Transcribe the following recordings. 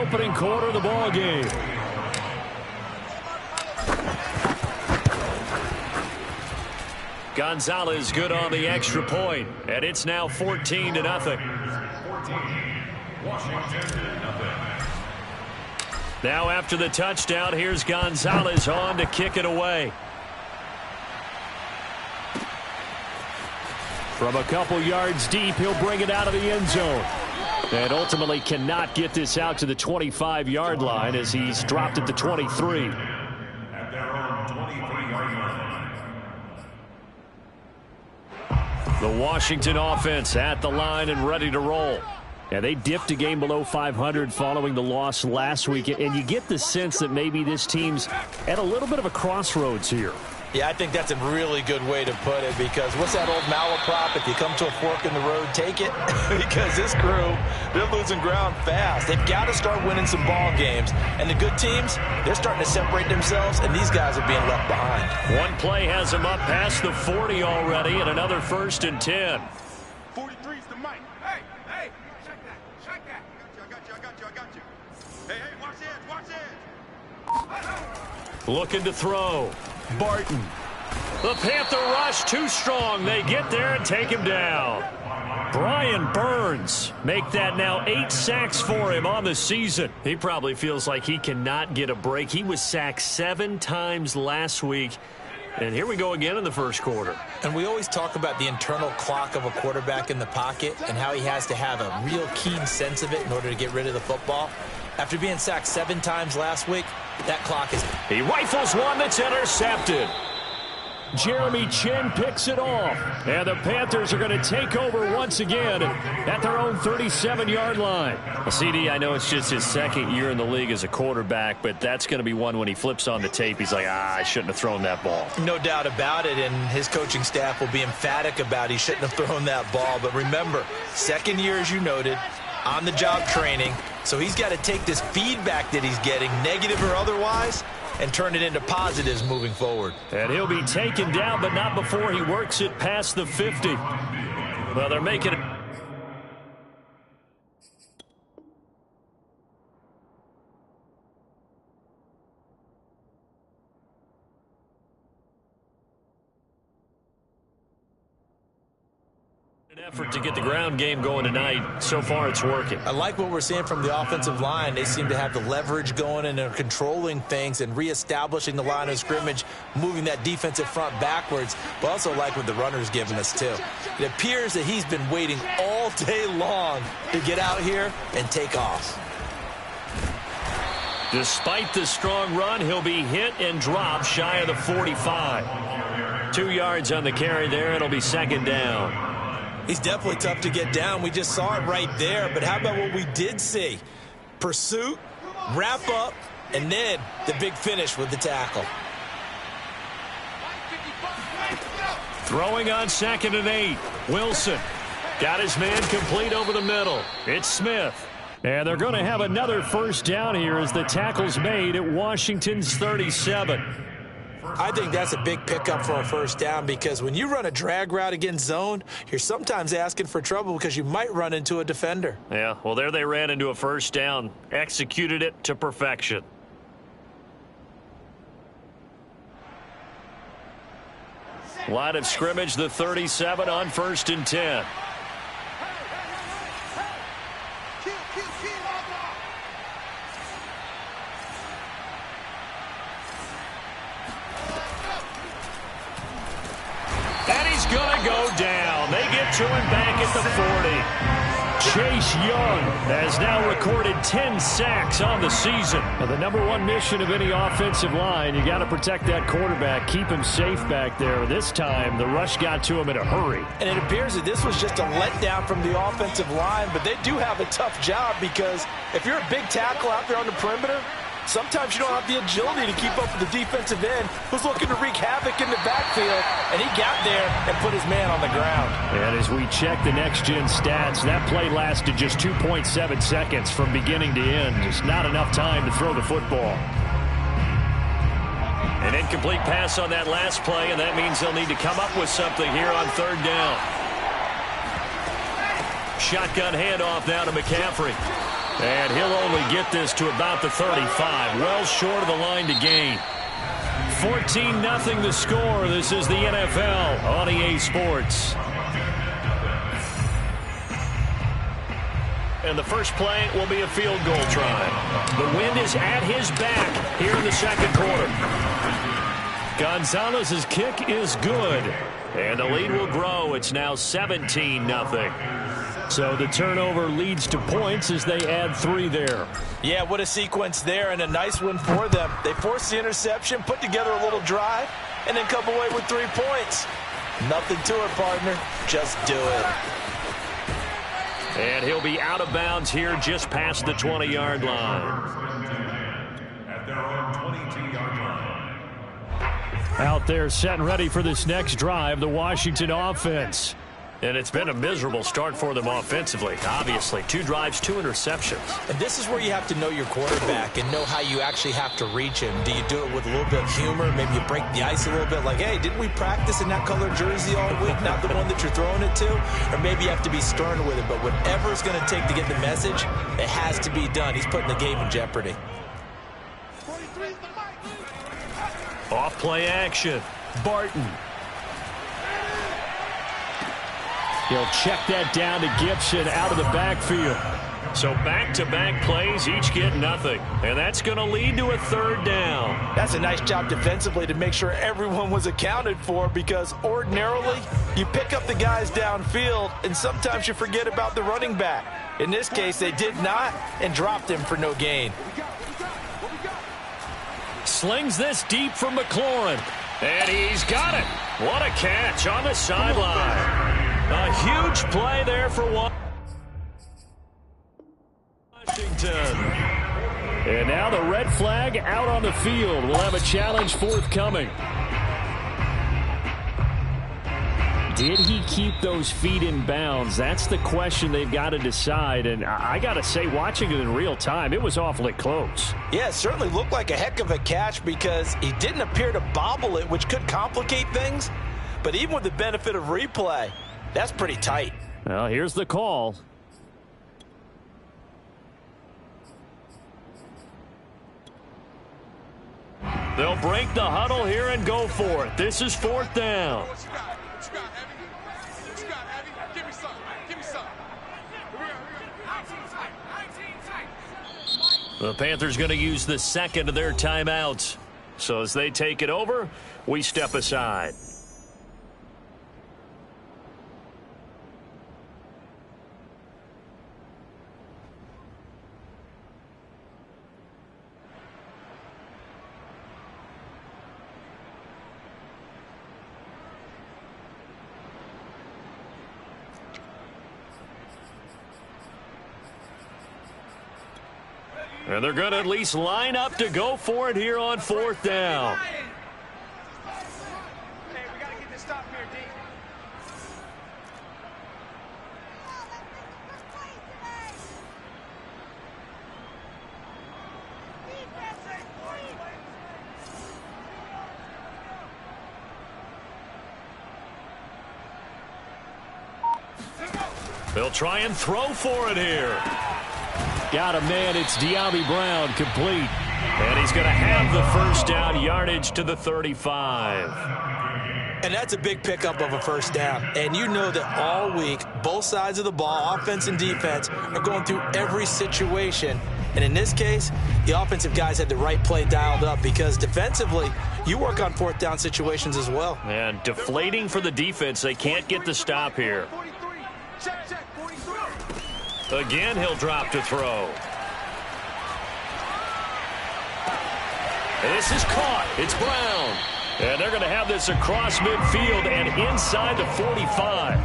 opening quarter of the ball game. Gonzalez good on the extra point, and it's now 14-0. Now after the touchdown, here's Gonzalez on to kick it away. From a couple yards deep, he'll bring it out of the end zone. And ultimately cannot get this out to the 25-yard line as he's dropped at the 23. The Washington offense at the line and ready to roll. Yeah, they dipped a game below 500 following the loss last week, and you get the sense that maybe this team's at a little bit of a crossroads here. Yeah, I think that's a really good way to put it, because what's that old malaprop? If you come to a fork in the road, take it. Because this crew, they're losing ground fast. They've got to start winning some ball games. And the good teams, they're starting to separate themselves, and these guys are being left behind. One play has them up past the 40 already, and another 1st and 10. 43's the mic. Hey, check that. I got you. Hey, watch it. Looking to throw. Barton. The Panther rush too strong. They get there and take him down. Brian Burns make that now 8 sacks for him on the season. He probably feels like he cannot get a break. He was sacked 7 times last week. And here we go again in the first quarter. And we always talk about the internal clock of a quarterback in the pocket and how he has to have a real keen sense of it in order to get rid of the football. After being sacked 7 times last week, that clock is... He rifles one that's intercepted. Jeremy Chinn picks it off. And the Panthers are going to take over once again at their own 37-yard line. Well, CD, I know it's just his 2nd year in the league as a quarterback, but that's going to be one when he flips on the tape. He's like, I shouldn't have thrown that ball. No doubt about it, and his coaching staff will be emphatic about he shouldn't have thrown that ball. But remember, 2nd year, as you noted, on-the-job training. So he's got to take this feedback that he's getting, negative or otherwise, and turn it into positives moving forward. And he'll be taken down, but not before he works it past the 50. Well, they're making it. Effort to get the ground game going tonight. So far, it's working. I like what we're seeing from the offensive line. They seem to have the leverage going, and they're controlling things and reestablishing the line of scrimmage, moving that defensive front backwards, but also like what the runner's giving us, too. It appears that he's been waiting all day long to get out here and take off. Despite the strong run, he'll be hit and dropped shy of the 45. 2 yards on the carry there. It'll be 2nd down. He's definitely tough to get down. We just saw it right there. But how about what we did see? Pursuit, wrap up, and then the big finish with the tackle. Throwing on 2nd and 8. Wilson got his man complete over the middle. It's Smith. And they're going to have another 1st down here as the tackle's made at Washington's 37. I think that's a big pickup for a 1st down, because when you run a drag route against zone, you're sometimes asking for trouble because you might run into a defender. Yeah, well, there they ran into a 1st down, executed it to perfection. Line of scrimmage, the 37 on 1st and 10. Going to go down. They get to him back at the 40. Chase Young has now recorded 10 sacks on the season. Now, the #1 mission of any offensive line, you got to protect that quarterback, keep him safe back there. This time, the rush got to him in a hurry. And it appears that this was just a letdown from the offensive line, but they do have a tough job, because if you're a big tackle out there on the perimeter, sometimes you don't have the agility to keep up with the defensive end who's looking to wreak havoc in the backfield, and he got there and put his man on the ground. And as we check the next-gen stats, that play lasted just 2.7 seconds from beginning to end. Just not enough time to throw the football. An incomplete pass on that last play, and that means they'll need to come up with something here on 3rd down. Shotgun handoff now to McCaffrey. And he'll only get this to about the 35, well short of the line to gain. 14-0 the score. This is the NFL on EA Sports. And the first play will be a field goal try. The wind is at his back here in the second quarter. Gonzalez's kick is good. And the lead will grow. It's now 17-0. So the turnover leads to points as they add 3 there. Yeah, what a sequence there, and a nice win for them. They forced the interception, put together a little drive, and then come away with 3 points. Nothing to it, partner. Just do it. And he'll be out of bounds here just past the 20-yard line. At their own 22-yard line. Out there set and ready for this next drive, the Washington offense. And it's been a miserable start for them offensively. Obviously, 2 drives, 2 interceptions. And this is where you have to know your quarterback and know how you actually have to reach him. Do you do it with a little bit of humor? Maybe you break the ice a little bit like, hey, didn't we practice in that color jersey all week, not the one that you're throwing it to? Or maybe you have to be stern with it. But whatever it's going to take to get the message, it has to be done. He's putting the game in jeopardy. Off play action. Barton. He'll check that down to Gibson out of the backfield. So back-to-back plays, each get nothing. And that's going to lead to a 3rd down. That's a nice job defensively to make sure everyone was accounted for, because ordinarily you pick up the guys downfield and sometimes you forget about the running back. In this case, they did not and dropped him for no gain. Slings this deep for McLaurin. And he's got it. What a catch on the sideline. A huge play there for Washington. And now the red flag out on the field. We'll have a challenge forthcoming. Did he keep those feet in bounds? That's the question they've got to decide. And I got to say, watching it in real time, it was awfully close. Yeah, it certainly looked like a heck of a catch because he didn't appear to bobble it, which could complicate things. But even with the benefit of replay, that's pretty tight. Well, here's the call. They'll break the huddle here and go for it. This is 4th down. What you got? What you got, Abby? What you got, Abby? Give me some. Give me some. Here we go. The Panthers going to use the second of their timeouts. So as they take it over, we step aside. And they're going to at least line up to go for it here on 4th down. Hey, we got to get this stop here, D. They'll try and throw for it here. Got a man. It's De'Ami Brown, complete. And he's going to have the 1st down, yardage to the 35. And that's a big pickup of a 1st down. And you know that all week, both sides of the ball, offense and defense, are going through every situation. And in this case, the offensive guys had the right play dialed up because defensively, you work on 4th down situations as well. And deflating for the defense. They can't get the stop here. 43. Check, 43. Again, he'll drop to throw. This is caught. It's Brown. And they're going to have this across midfield and inside the 45.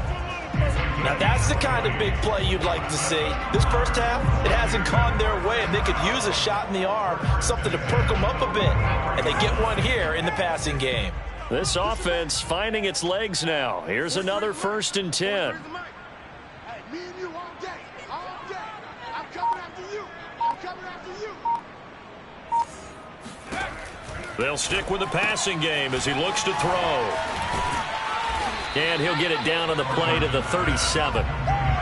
Now, that's the kind of big play you'd like to see. This first half, it hasn't gone their way, and they could use a shot in the arm, something to perk them up a bit. And they get one here in the passing game. This offense finding its legs now. Here's another 1st and 10. Hey, me and you all day. All day. I'm coming after you. I'm coming after you. They'll stick with the passing game as he looks to throw. And he'll get it down on the play to the 37.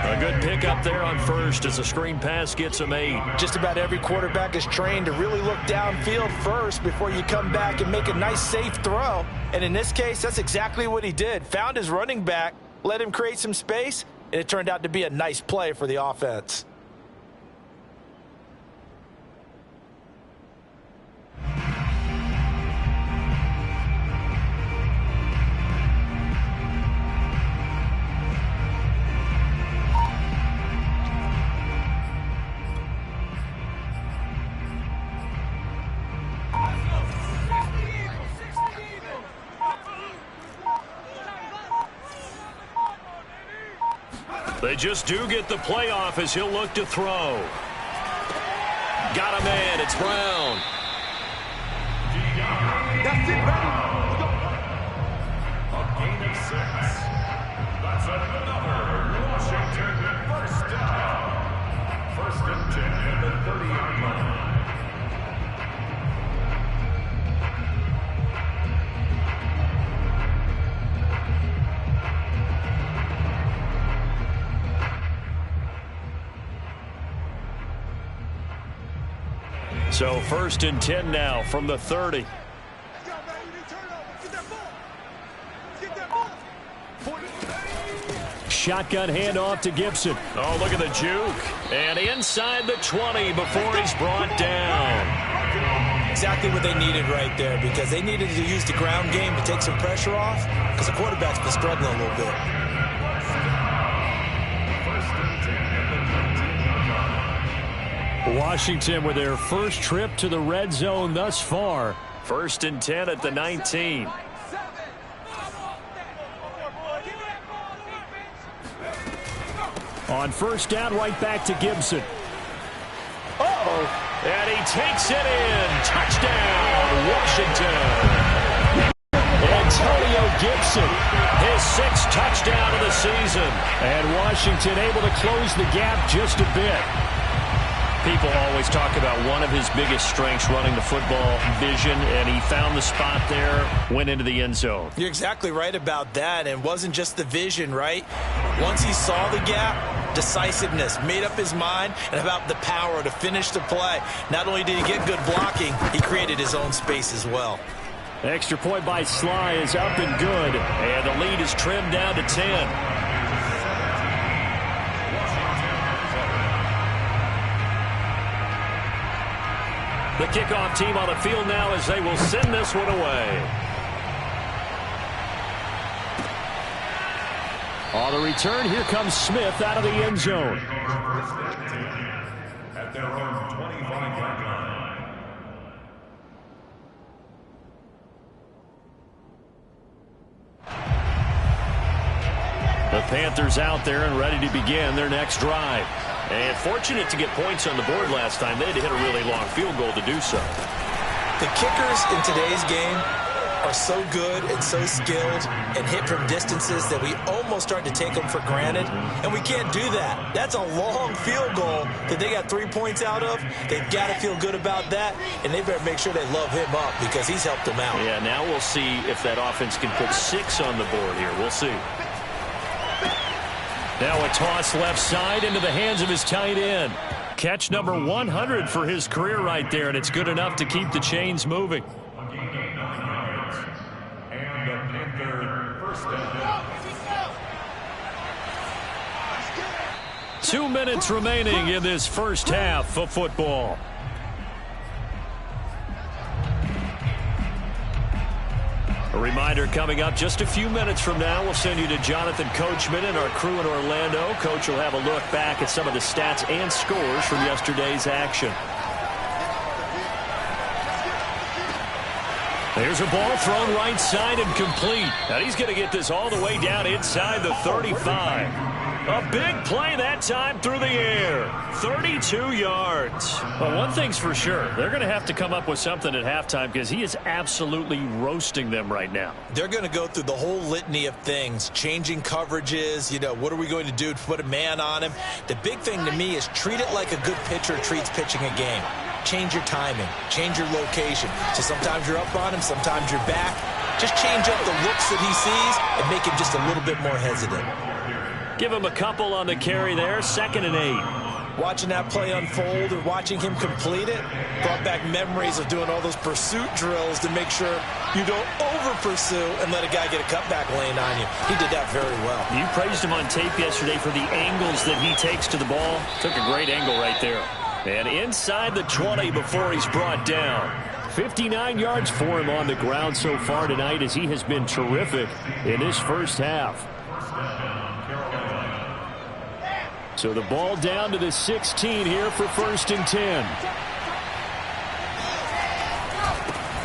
A good pick up there on first as the screen pass gets him 8. Just about every quarterback is trained to really look downfield first before you come back and make a nice, safe throw. And in this case, that's exactly what he did. Found his running back, let him create some space, and it turned out to be a nice play for the offense. They just do get the playoff as he'll look to throw. Got a man. It's Brown. That's it, baby. Let's go. A gain of 6. That's another Washington first down. First and 10 at the 30-yard line. So first and 10 now from the 30. Shotgun handoff to Gibson. Oh, look at the juke. And inside the 20 before he's brought down. Exactly what they needed right there, because they needed to use the ground game to take some pressure off, because the quarterback's been struggling a little bit. Washington with their first trip to the red zone thus far. First and 10 at the 19. On first down, right back to Gibson. Uh-oh. And he takes it in. Touchdown, Washington. Antonio Gibson, his 6th touchdown of the season. And Washington able to close the gap just a bit. People always talk about one of his biggest strengths, running the football, vision, and he found the spot there, went into the end zone. You're exactly right about that, and it wasn't just the vision, right? Once he saw the gap, decisiveness, made up his mind, and about the power to finish the play. Not only did he get good blocking, he created his own space as well. Extra point by Sly is up and good, and the lead is trimmed down to 10. The kickoff team on the field now as they will send this one away. On the return, here comes Smith out of the end zone. At their own 25-yard line. The Panthers out there and ready to begin their next drive. And fortunate to get points on the board last time. They had to hit a really long field goal to do so. The kickers in today's game are so good and so skilled and hit from distances that we almost start to take them for granted. And we can't do that. That's a long field goal that they got 3 points out of. They've got to feel good about that, and they better make sure they love him up because he's helped them out. Yeah, now we'll see if that offense can put 6 on the board here. We'll see. Now a toss left side into the hands of his tight end. Catch number 100 for his career right there, and it's good enough to keep the chains moving. And the Panther first down. 2 minutes remaining in this first half of football. A reminder coming up just a few minutes from now, we'll send you to Jonathan Coachman and our crew in Orlando. Coach will have a look back at some of the stats and scores from yesterday's action. There's a ball thrown right side and complete. And he's going to get this all the way down inside the 35. A big play that time through the air. 32 yards. Well, one thing's for sure. They're going to have to come up with something at halftime because he is absolutely roasting them right now. They're going to go through the whole litany of things, changing coverages, what are we going to do to put a man on him? The big thing to me is treat it like a good pitcher treats pitching a game. Change your timing, change your location. So sometimes you're up on him, sometimes you're back. Just change up the looks that he sees and make him just a little bit more hesitant. Give him a couple on the carry there, 2nd and 8. Watching that play unfold and watching him complete it brought back memories of doing all those pursuit drills to make sure you don't over-pursue and let a guy get a cutback lane on you. He did that very well. You praised him on tape yesterday for the angles that he takes to the ball. Took a great angle right there. And inside the 20 before he's brought down. 59 yards for him on the ground so far tonight as he has been terrific in this first half. So the ball down to the 16 here for 1st and 10.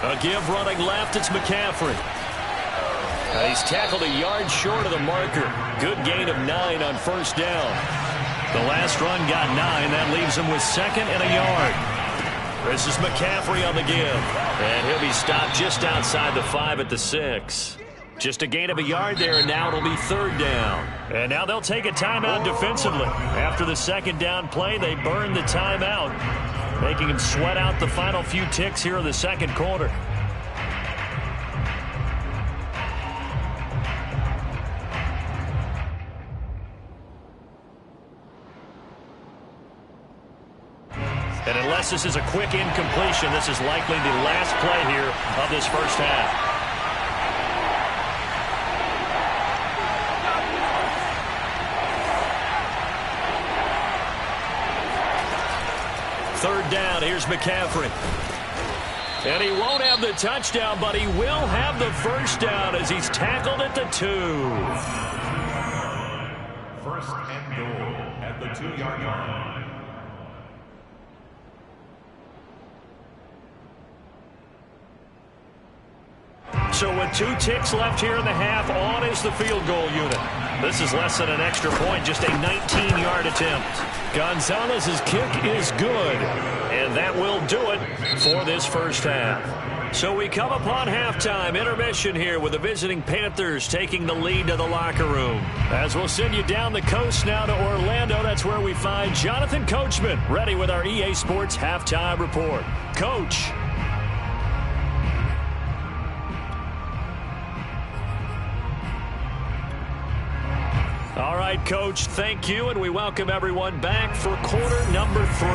A give running left, it's McCaffrey. He's tackled a yard short of the marker. Good gain of 9 on 1st down. The last run got 9. That leaves him with 2nd and a yard. This is McCaffrey on the give. And he'll be stopped just outside the 5 at the 6. Just a gain of a yard there, and now it'll be 3rd down. And now they'll take a timeout defensively. After the 2nd down play, they burn the timeout, making him sweat out the final few ticks here in the 2nd quarter. And unless this is a quick incompletion, this is likely the last play here of this first half. Third down, here's McCaffrey. And he won't have the touchdown, but he will have the first down as he's tackled at the 2. 1st and goal at the 2-yard line. So with 2 ticks left here in the half, on is the field goal unit. This is less than an extra point, just a 19-yard attempt. Gonzalez's kick is good, and that will do it for this first half. So we come upon halftime intermission here with the visiting Panthers taking the lead to the locker room. As we'll send you down the coast now to Orlando, that's where we find Jonathan Coachman ready with our EA Sports halftime report. Coach. All right, Coach, thank you, and we welcome everyone back for quarter number 3.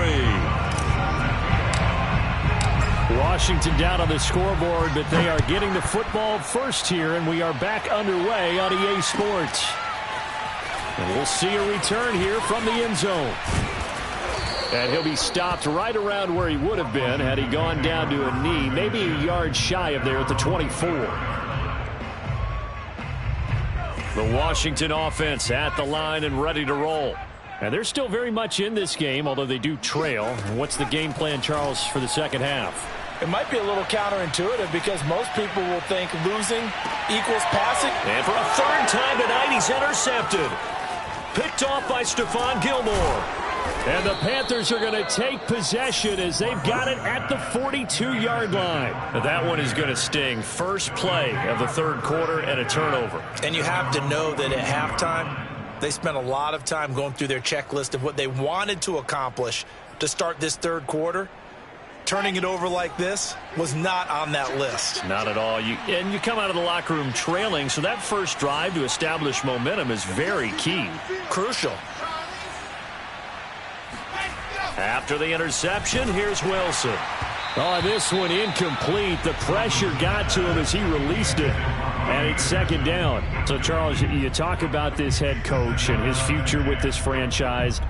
Washington down on the scoreboard, but they are getting the football first here, and we are back underway on EA Sports. And we'll see a return here from the end zone. And he'll be stopped right around where he would have been had he gone down to a knee, maybe a yard shy of there at the 24. The Washington offense at the line and ready to roll. And they're still very much in this game, although they do trail. What's the game plan, Charles, for the second half? It might be a little counterintuitive because most people will think losing equals passing. And for a 3rd time tonight, he's intercepted. Picked off by Stephon Gilmore. And the Panthers are going to take possession as they've got it at the 42-yard line. That one is going to sting. First play of the 3rd quarter and a turnover. And you have to know that at halftime, they spent a lot of time going through their checklist of what they wanted to accomplish to start this 3rd quarter. Turning it over like this was not on that list. Not at all. And you come out of the locker room trailing, so that first drive to establish momentum is very key. Crucial. After the interception, here's Wilson. Oh, this one incomplete. The pressure got to him as he released it. And it's 2nd down. So, Charles, you talk about this head coach and his future with this franchise.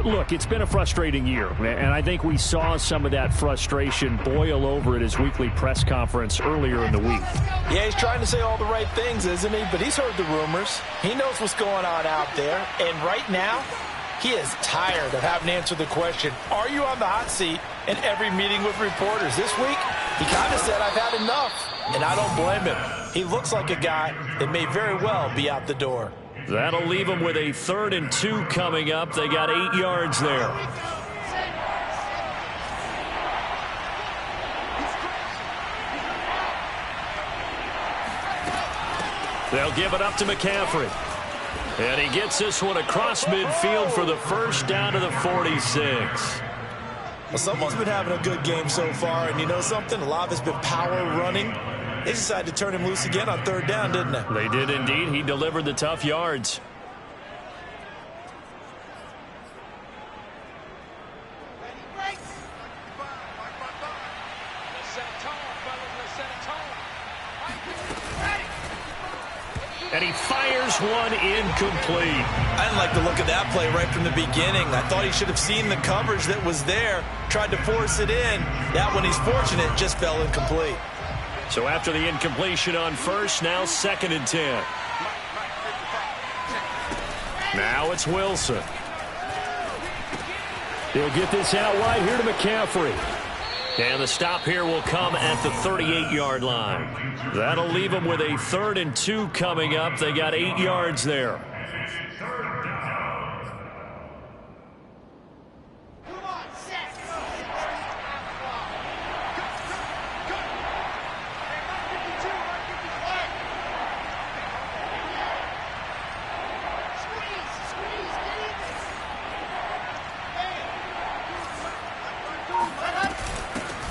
Look, it's been a frustrating year, and I think we saw some of that frustration boil over at his weekly press conference earlier in the week. Yeah, he's trying to say all the right things, isn't he? But he's heard the rumors. He knows what's going on out there. And right now, he is tired of having to answer the question, are you on the hot seat in every meeting with reporters? This week, he kind of said, I've had enough. And I don't blame him. He looks like a guy that may very well be out the door. That'll leave him with a 3rd and 2 coming up. They got 8 yards there. They'll give it up to McCaffrey. And he gets this one across midfield for the first down to the 46. Well, someone's been having a good game so far, and you know something? A lot of it's been power running. They decided to turn him loose again on 3rd down, didn't they? They did indeed. He delivered the tough yards. And he fires one incomplete. I didn't like the look of that play right from the beginning. I thought he should have seen the coverage that was there, tried to force it in. That one, he's fortunate, just fell incomplete. So after the incompletion on first, now 2nd and 10. Now it's Wilson. He'll get this out wide here to McCaffrey. And the stop here will come at the 38-yard line. That'll leave them with a 3rd and 2 coming up. They got 8 yards there.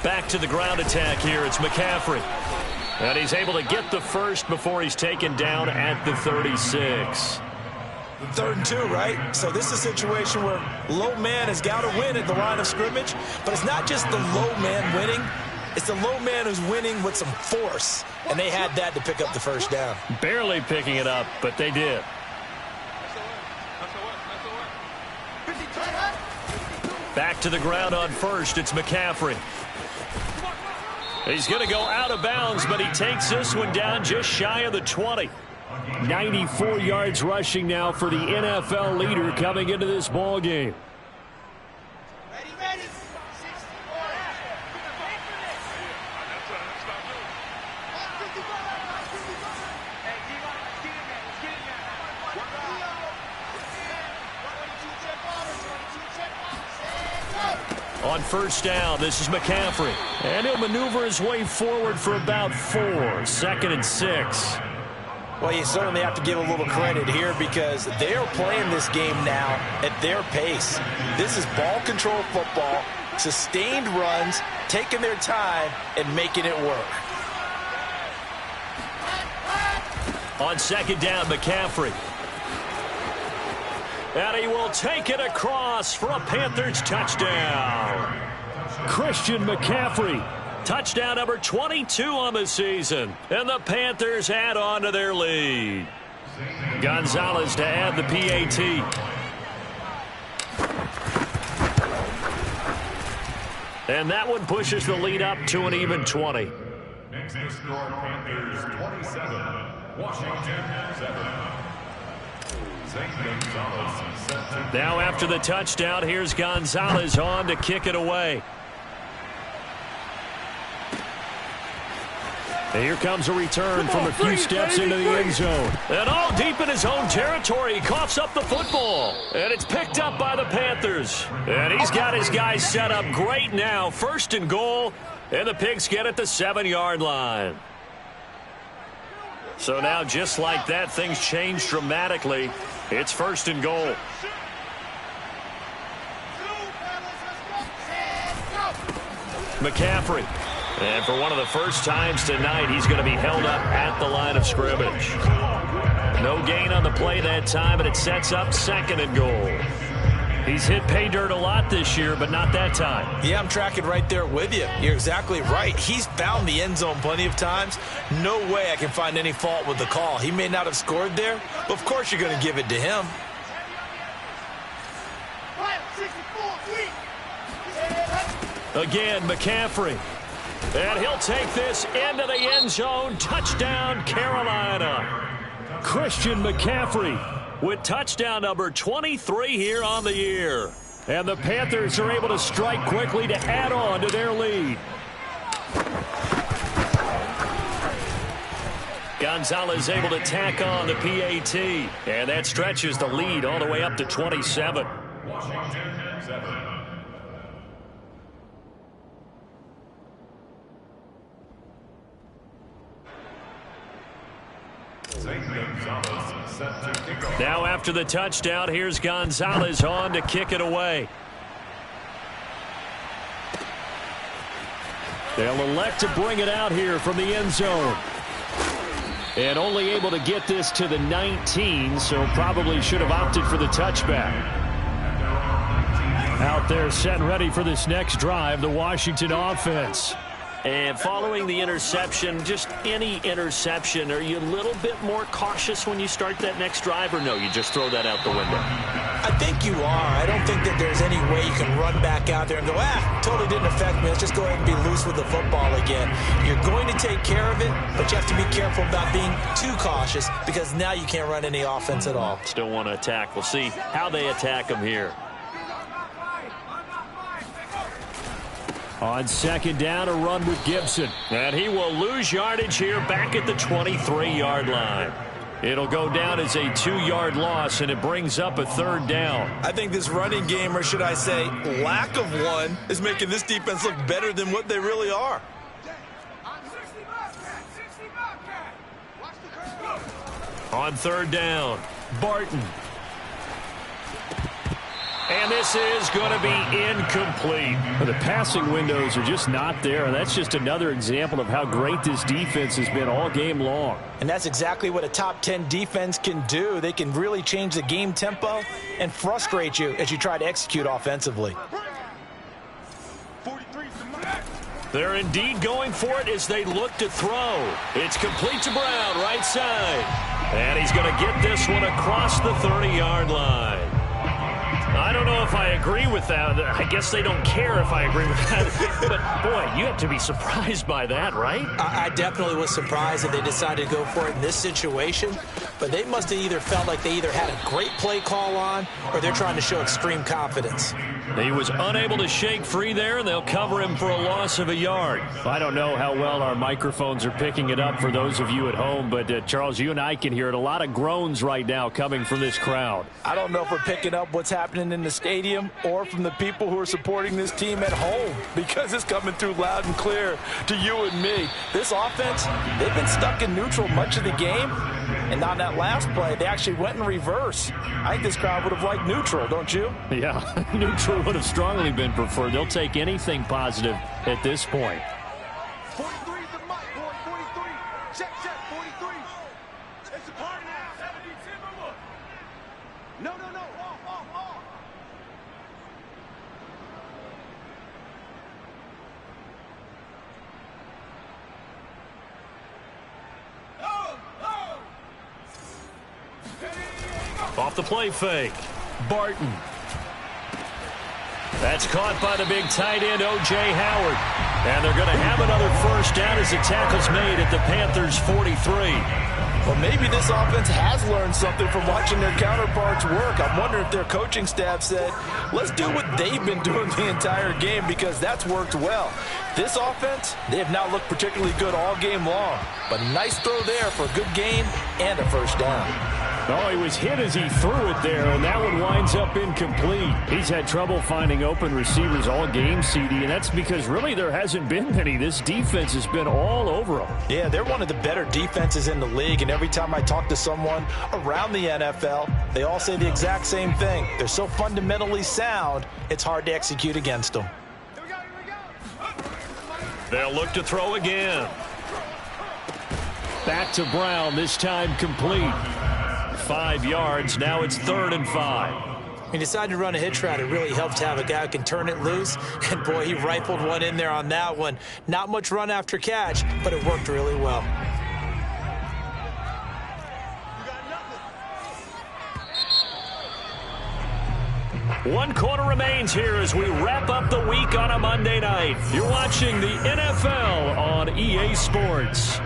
Back to the ground attack here. It's McCaffrey. And he's able to get the first before he's taken down at the 36. 3rd and 2, right? So this is a situation where low man has got to win at the line of scrimmage. But it's not just the low man winning. It's the low man who's winning with some force. And they had that to pick up the first down. Barely picking it up, but they did. Back to the ground on first. It's McCaffrey. He's going to go out of bounds, but he takes this one down just shy of the 20. 94 yards rushing now for the NFL leader coming into this ball game. On first down, this is McCaffrey. And he'll maneuver his way forward for about 4. 2nd and 6. Well, you certainly have to give a little credit here because they're playing this game now at their pace. This is ball control football, sustained runs, taking their time, and making it work. On 2nd down, McCaffrey. And he will take it across for a Panthers touchdown. Christian McCaffrey. Touchdown number 22 on the season. And the Panthers add on to their lead. Gonzalez to add the PAT. And that one pushes the lead up to an even 20. Makes the score Panthers 27, Washington 7. Now after the touchdown, here's Gonzalez on to kick it away. And here comes a return from a few steps into the end zone. And all deep in his own territory, he coughs up the football. And it's picked up by the Panthers. And he's got his guys set up great now. 1st and goal, and the Pigs get at the 7-yard line. So now, just like that, things change dramatically. It's 1st and goal. McCaffrey. And for one of the first times tonight, he's going to be held up at the line of scrimmage. No gain on the play that time, and it sets up 2nd and goal. He's hit pay dirt a lot this year, but not that time. Yeah, I'm tracking right there with you. You're exactly right. He's found the end zone plenty of times. No way I can find any fault with the call. He may not have scored there, but of course you're going to give it to him. Again, McCaffrey. And he'll take this into the end zone. Touchdown, Carolina. Christian McCaffrey with touchdown number 23 here on the year. And the Panthers are able to strike quickly to add on to their lead. Gonzalez able to tack on the PAT. And that stretches the lead all the way up to 27. Washington 7. Now after the touchdown, here's Gonzalez on to kick it away. They'll elect to bring it out here from the end zone. And only able to get this to the 19, so probably should have opted for the touchback. Out there set and ready for this next drive, the Washington offense. And following the interception, just any interception, are you a little bit more cautious when you start that next drive, or no, you just throw that out the window? I think you are. I don't think that there's any way you can run back out there and go, totally didn't affect me. Let's just go ahead and be loose with the football again. You're going to take care of it, but you have to be careful about being too cautious because now you can't run any offense at all. Still want to attack. We'll see how they attack them here. On second down, a run with Gibson. And he will lose yardage here back at the 23-yard line. It'll go down as a 2-yard loss, and it brings up a third down. I think this running game, or should I say lack of one, is making this defense look better than what they really are. On third down, Barton. And this is going to be incomplete. The passing windows are just not there, and that's just another example of how great this defense has been all game long. And that's exactly what a top 10 defense can do. They can really change the game tempo and frustrate you as you try to execute offensively. They're indeed going for it as they look to throw. It's complete to Brown, right side. And he's going to get this one across the 30-yard line. I don't know if I agree with that. I guess they don't care if I agree with that. But, boy, you have to be surprised by that, right? I definitely was surprised that they decided to go for it in this situation. But they must have either felt like they either had a great play call on or they're trying to show extreme confidence. He was unable to shake free there, and they'll cover him for a loss of a yard. I don't know how well our microphones are picking it up for those of you at home, but, Charles, you and I can hear it. A lot of groans right now coming from this crowd. I don't know if we're picking up what's happening in the stadium or from the people who are supporting this team at home because it's coming through loud and clear to you and me. This offense, they've been stuck in neutral much of the game, and on that last play, they actually went in reverse. I think this crowd would have liked neutral, don't you? Yeah, neutral would have strongly been preferred. They'll take anything positive at this point. 43 is the mic, boy. 43. Check, 43. It's a party now. 70 Timberwood. No. Off. Off the play fake. Barton. That's caught by the big tight end, O.J. Howard. And they're going to have another first down as the tackle's made at the Panthers' 43. Well, maybe this offense has learned something from watching their counterparts work. I'm wondering if their coaching staff said, let's do what they've been doing the entire game because that's worked well. This offense, they have not looked particularly good all game long. But nice throw there for a good gain and a first down. Oh, he was hit as he threw it there, and that one winds up incomplete. He's had trouble finding open receivers all game, CD, and that's because really there hasn't been many. This defense has been all over them. Yeah, they're one of the better defenses in the league, and every time I talk to someone around the NFL, they all say the exact same thing. They're so fundamentally sound, it's hard to execute against them. They'll look to throw again. Back to Brown, this time complete. 5 yards, now it's 3rd and 5. He decided to run a hitch route. It really helped to have a guy who can turn it loose. And, boy, he rifled one in there on that one. Not much run after catch, but it worked really well. One quarter remains here as we wrap up the week on a Monday night. You're watching the NFL on EA Sports.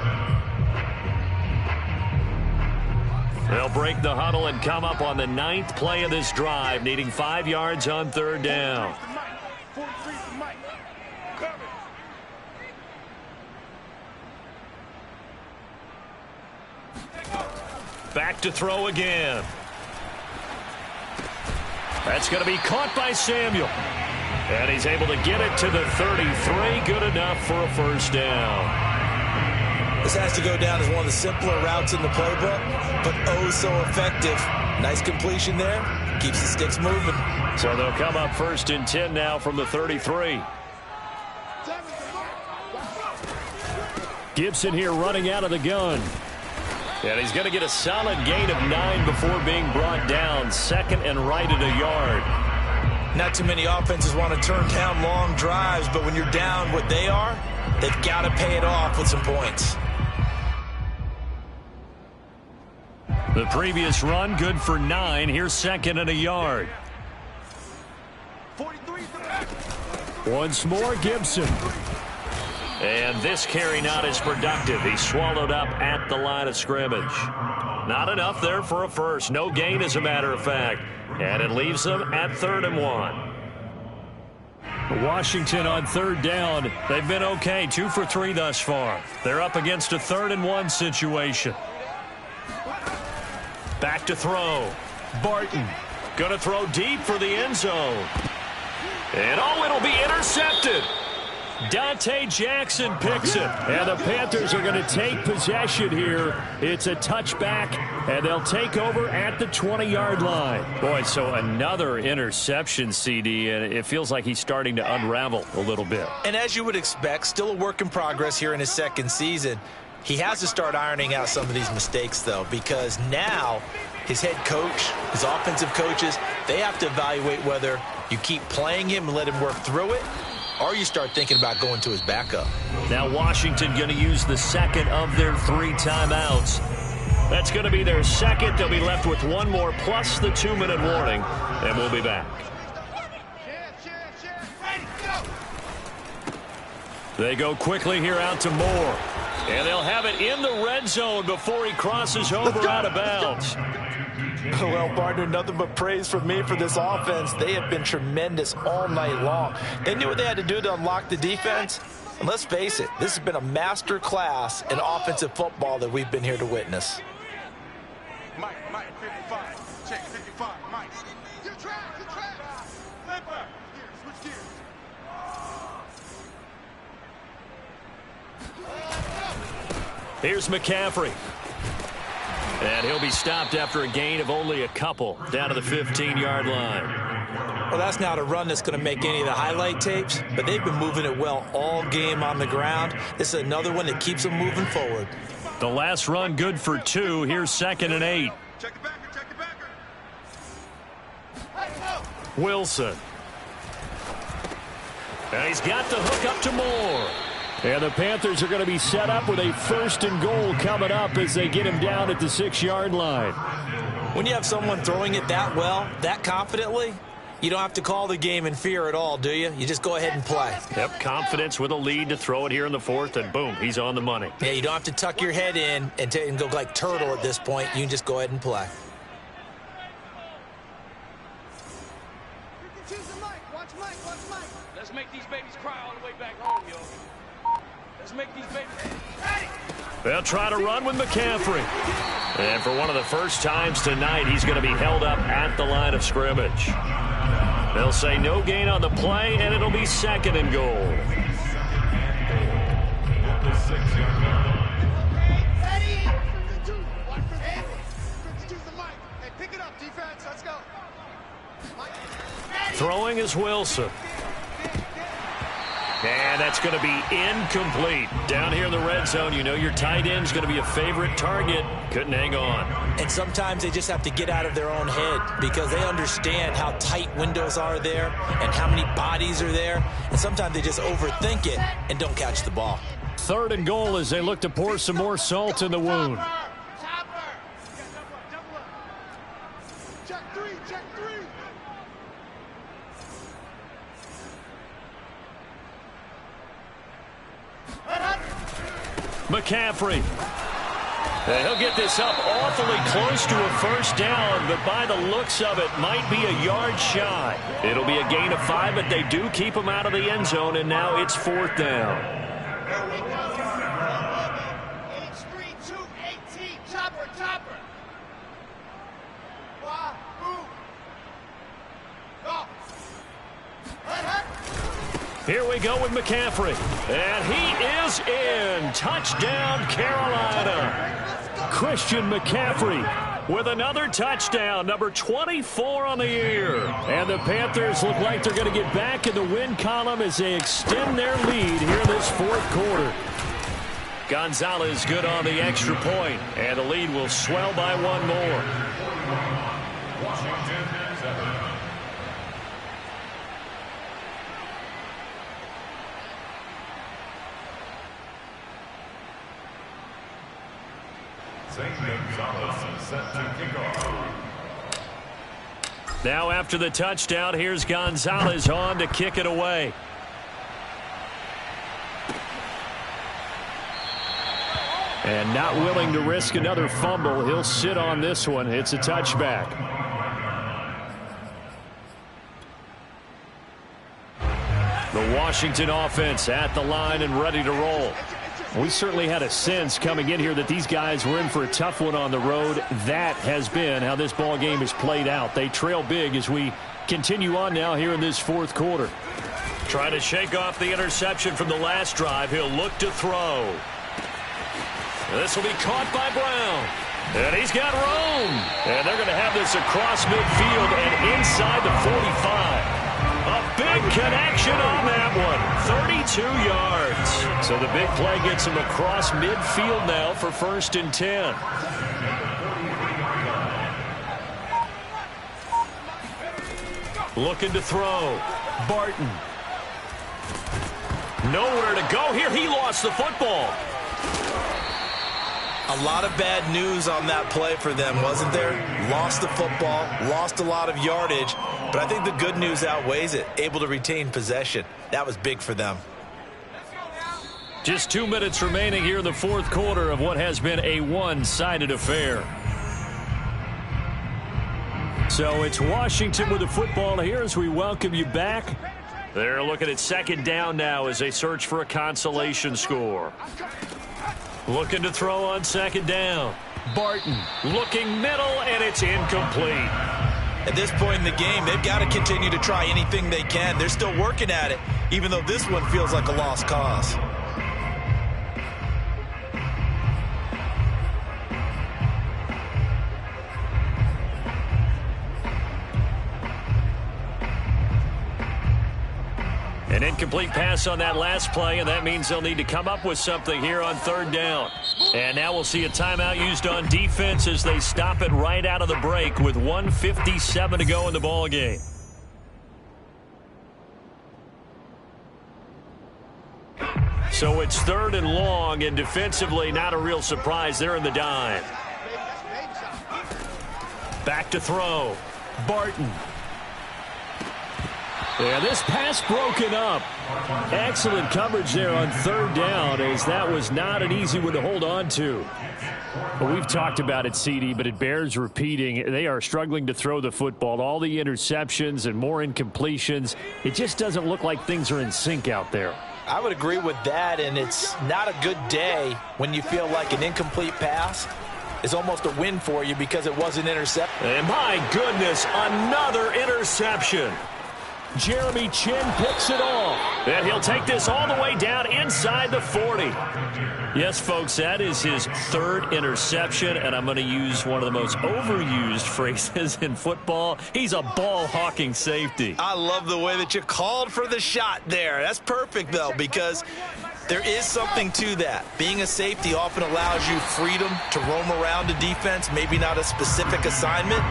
They'll break the huddle and come up on the 9th play of this drive, needing 5 yards on 3rd down. Back to throw again. That's going to be caught by Samuel. And he's able to get it to the 33. Good enough for a first down. This has to go down as one of the simpler routes in the playbook, but oh so effective. Nice completion there. Keeps the sticks moving. So they'll come up 1st and 10 now from the 33. Gibson here running out of the gun. And he's going to get a solid gain of 9 before being brought down. 2nd and right at a yard. Not too many offenses want to turn down long drives, but when you're down what they are, They've got to pay it off with some points. The previous run, good for 9. Here's second and a yard. Once more, Gibson. And this carry not as productive. He's swallowed up at the line of scrimmage. Not enough there for a first. No gain, as a matter of fact. And it leaves them at 3rd and 1. Washington on 3rd down. They've been okay. 2 for 3 thus far. They're up against a 3rd and 1 situation. Back to throw. Barton going to throw deep for the end zone. And it'll be intercepted. Dante Jackson picks it. And the Panthers are going to take possession here. It's a touchback, and they'll take over at the 20-yard line. Boy, so another interception, CD, and it feels like he's starting to unravel a little bit. And as you would expect, still a work in progress here in his second season. He has to start ironing out some of these mistakes, though, because now his head coach, his offensive coaches, they have to evaluate whether you keep playing him and let him work through it, or you start thinking about going to his backup. Now Washington going to use the second of their 3 timeouts. That's going to be their second. They'll be left with 1 more plus the 2-minute warning, and we'll be back. They go quickly here out to Moore. And they'll have it in the red zone before he crosses over out of bounds. Well, partner, nothing but praise from me for this offense. They have been tremendous all night long. They knew what they had to do to unlock the defense. And let's face it, this has been a master class in offensive football that we've been here to witness. Mike, 55. Check 55, Mike. Good try. Flipper. Switch gears. Here's McCaffrey. And he'll be stopped after a gain of only a couple down to the 15-yard line. Well, that's not a run that's going to make any of the highlight tapes, but they've been moving it well all game on the ground. This is another one that keeps them moving forward. The last run good for 2. Here's 2nd and 8. Check the backer. Wilson. And he's got the hook up to Moore. And the Panthers are going to be set up with a 1st and goal coming up as they get him down at the 6-yard line. When you have someone throwing it that well, that confidently, you don't have to call the game in fear at all, do you? You just go ahead and play. Yep, confidence with a lead to throw it here in the 4th, and boom, he's on the money. Yeah, you don't have to tuck your head in and go like turtle at this point. You can just go ahead and play. Watch Mike. Let's make these babies cry all the way back home, yo. Let's make these babies. They'll try to run with McCaffrey. And for one of the first times tonight, he's going to be held up at the line of scrimmage. They'll say no gain on the play, and it'll be 2nd and goal. Throwing is Wilson. And that's going to be incomplete. Down here in the red zone, you know your tight end's going to be a favorite target. Couldn't hang on. And sometimes they just have to get out of their own head because they understand how tight windows are there and how many bodies are there. And sometimes they just overthink it and don't catch the ball. 3rd and goal as they look to pour some more salt in the wound. Check three. McCaffrey. And he'll get this up awfully close to a 1st down, but by the looks of it, might be a yard shy. It'll be a gain of 5, but they do keep him out of the end zone, and now it's 4th down. Here we go with McCaffrey. And he is in. Touchdown, Carolina. Christian McCaffrey with another touchdown, number 24 on the year. And the Panthers look like they're going to get back in the win column as they extend their lead here in this 4th quarter. Gonzalez good on the extra point, and the lead will swell by 1 more. Washington 7. Zane Gonzalez is set to kick off. Now after the touchdown, here's Gonzalez on to kick it away. And not willing to risk another fumble. He'll sit on this one. It's a touchback. The Washington offense at the line and ready to roll. We certainly had a sense coming in here that these guys were in for a tough one on the road. That has been how this ball game has played out. They trail big as we continue on now here in this fourth quarter. Trying to shake off the interception from the last drive. He'll look to throw. This will be caught by Brown. And he's got room. And they're going to have this across midfield and inside the 45. A big connection on that one. 32 yards. So the big play gets him across midfield now for 1st and 10. Looking to throw. Barton. Nowhere to go here. He lost the football. A lot of bad news on that play for them, wasn't there? Lost the football, lost a lot of yardage, but I think the good news outweighs it. Able to retain possession. That was big for them. Just 2 minutes remaining here in the fourth quarter of what has been a one-sided affair. So it's Washington with the football here as we welcome you back. They're looking at 2nd down now as they search for a consolation score. Looking to throw on 2nd down. Barton looking middle, and it's incomplete. At this point in the game, they've got to continue to try anything they can. They're still working at it, even though this one feels like a lost cause. An incomplete pass on that last play, and that means they'll need to come up with something here on 3rd down. And now we'll see a timeout used on defense as they stop it right out of the break with 1:57 to go in the ball game. So it's 3rd and long, and defensively not a real surprise. They're in the dime. Back to throw. Barton. Yeah, this pass broken up. Excellent coverage there on 3rd down, as that was not an easy one to hold on to. Well, we've talked about it, CD, but it bears repeating. They are struggling to throw the football. All the interceptions and more incompletions. It just doesn't look like things are in sync out there. I would agree with that, and it's not a good day when you feel like an incomplete pass is almost a win for you because it wasn't intercepted. And my goodness, another interception. Jeremy Chinn picks it off. And he'll take this all the way down inside the 40. Yes, folks, that is his 3rd interception, and I'm going to use one of the most overused phrases in football. He's a ball-hawking safety. I love the way that you called for the shot there. That's perfect, though, because there is something to that. Being a safety often allows you freedom to roam around a defense, maybe not a specific assignment.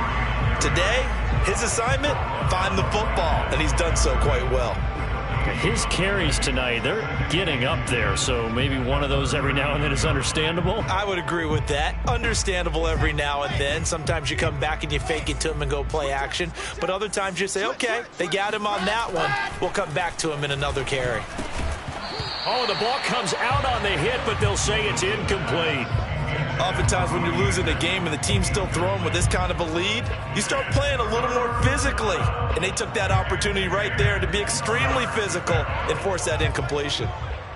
Today, his assignment, find the football, and he's done so quite well. His carries tonight, they're getting up there, so maybe one of those every now and then is understandable. I would agree with that. Understandable every now and then. Sometimes you come back and you fake it to him and go play action, but other times you say, okay, they got him on that one. We'll come back to him in another carry. Oh, the ball comes out on the hit, but they'll say it's incomplete. Oftentimes when you're losing a game and the team's still throwing with this kind of a lead, you start playing a little more physically. And they took that opportunity right there to be extremely physical and force that incompletion.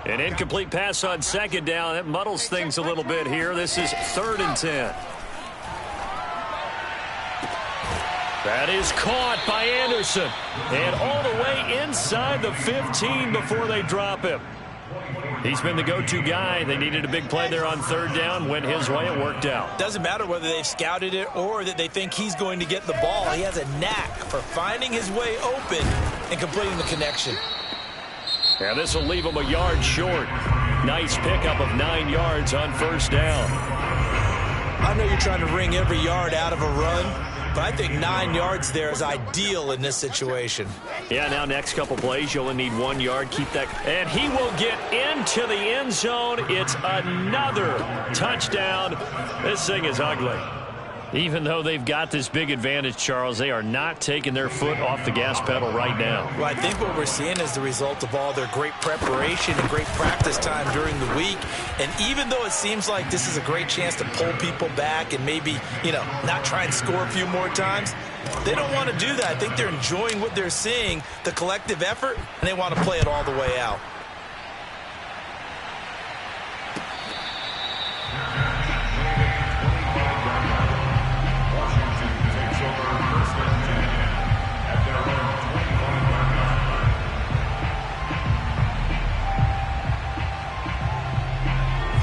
An incomplete pass on 2nd down. That muddles things a little bit here. This is 3rd and 10. That is caught by Anderson. And all the way inside the 15 before they drop him. He's been the go-to guy. They needed a big play there on 3rd down. Went his way. It worked out. Doesn't matter whether they've scouted it or that they think he's going to get the ball. He has a knack for finding his way open and completing the connection. Yeah, this will leave him a yard short. Nice pickup of 9 yards on 1st down. I know you're trying to wring every yard out of a run, but I think 9 yards there is ideal in this situation. Yeah, now next couple plays, you only need 1 yard. Keep that. And he will get into the end zone. It's another touchdown. This thing is ugly. Even though they've got this big advantage, Charles, they are not taking their foot off the gas pedal right now. Well, I think what we're seeing is the result of all their great preparation and great practice time during the week. And even though it seems like this is a great chance to pull people back and maybe, not try and score a few more times, they don't want to do that. I think they're enjoying what they're seeing, the collective effort, and they want to play it all the way out.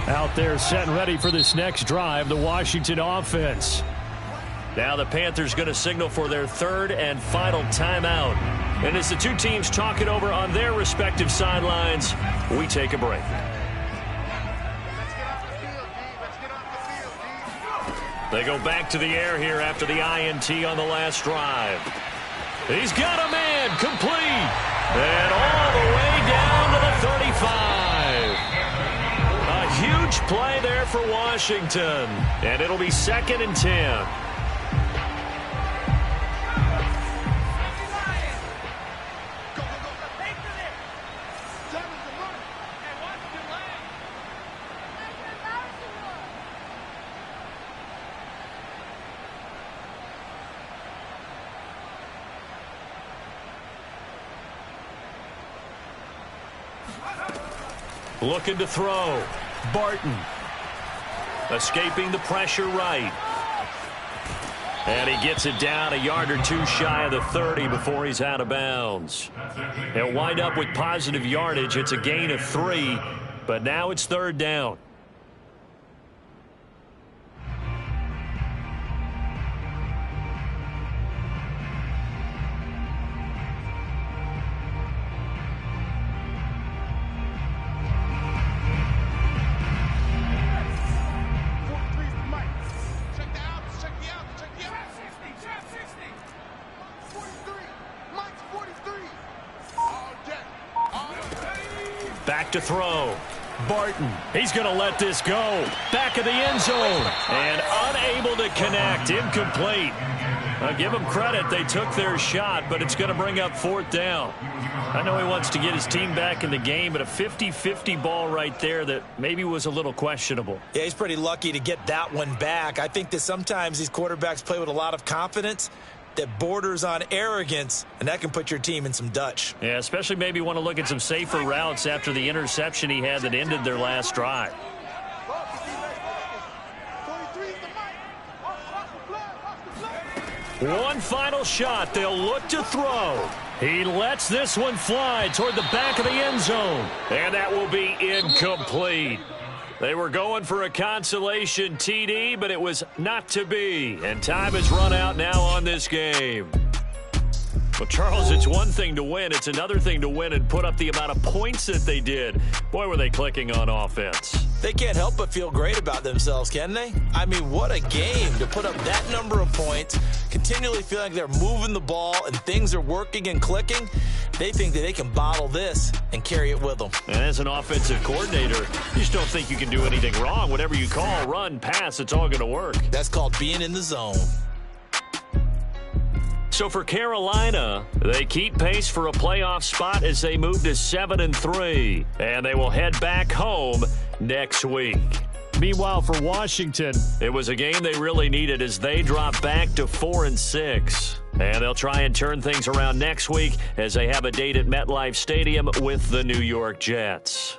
Out there set and ready for this next drive, the Washington offense. Now the Panthers going to signal for their third and final timeout. And as the two teams talk it over on their respective sidelines, we take a break. They go back to the air here after the INT on the last drive. He's got a man, complete. And all the way down to the 35. A huge play there for Washington. And it'll be 2nd and 10. Looking to throw. Barton. Escaping the pressure right. And he gets it down a yard or two shy of the 30 before he's out of bounds. He'll wind up with positive yardage. It's a gain of 3, but now it's 3rd down. Back to throw. Barton. He's going to let this go. Back of the end zone. And unable to connect. Incomplete. I'll give them credit. They took their shot, but it's going to bring up 4th down. I know he wants to get his team back in the game, but a 50-50 ball right there that maybe was a little questionable. Yeah, he's pretty lucky to get that one back. I think that sometimes these quarterbacks play with a lot of confidence that borders on arrogance, and that can put your team in some Dutch. Yeah, especially maybe want to look at some safer routes after the interception he had that ended their last drive. One final shot. They'll look to throw. He lets this one fly toward the back of the end zone. And that will be incomplete. They were going for a consolation TD, but it was not to be. And time has run out now on this game. Well, Charles, it's one thing to win. It's another thing to win and put up the amount of points that they did. Boy, were they clicking on offense. They can't help but feel great about themselves, can they? I mean, what a game to put up that number of points, continually feel like they're moving the ball and things are working and clicking. They think that they can bottle this and carry it with them. And as an offensive coordinator, you just don't think you can do anything wrong. Whatever you call, run, pass, it's all going to work. That's called being in the zone. So for Carolina, they keep pace for a playoff spot as they move to 7-3. And they will head back home next week. Meanwhile, for Washington, it was a game they really needed as they drop back to 4-6. And they'll try and turn things around next week as they have a date at MetLife Stadium with the New York Jets.